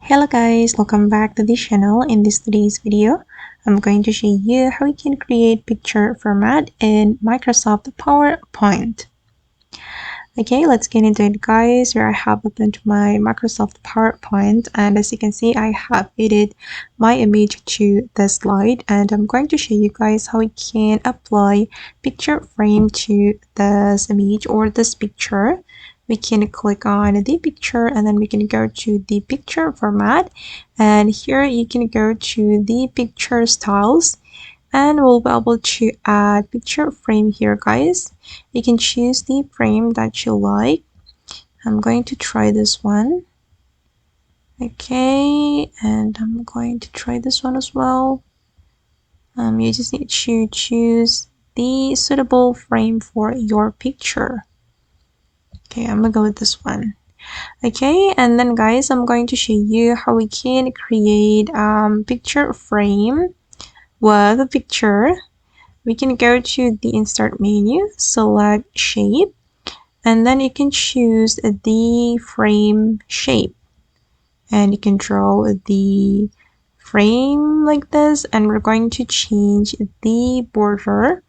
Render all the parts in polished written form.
Hello guys, welcome back to this channel. In today's video, I'm going to show you how you can create picture format in Microsoft PowerPoint. Okay, let's get into it guys. Here I have opened my Microsoft PowerPoint, and as you can see, I have edited my image to the slide, and I'm going to show you guys how we can apply picture frame to this image or this picture. We can click on the picture and then we can go to the picture format, and here you can go to the picture styles and we'll be able to add picture frame here guys. You can choose the frame that you like. I'm going to try this one. Okay, and I'm going to try this one as well. You just need to choose the suitable frame for your picture. Okay, I'm gonna go with this one. Okay, and then guys, I'm going to show you how we can create picture frame with a picture. We can go to the insert menu, select shape, and then you can choose the frame shape, and you can draw the frame like this, and we're going to change the border.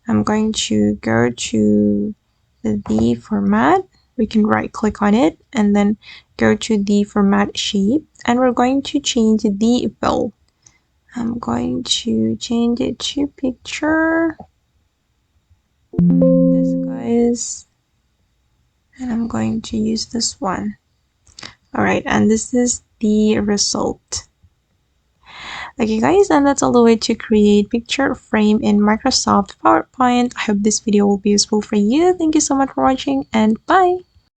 I'm going to go to the format. We can right click on it and then go to the format shape, and we're going to change the fill. I'm going to change it to picture, this guys, and I'm going to use this one. All right, and this is the result. Okay guys, and that's all the way to create picture frame in Microsoft PowerPoint. I hope this video will be useful for you. Thank you so much for watching, and bye.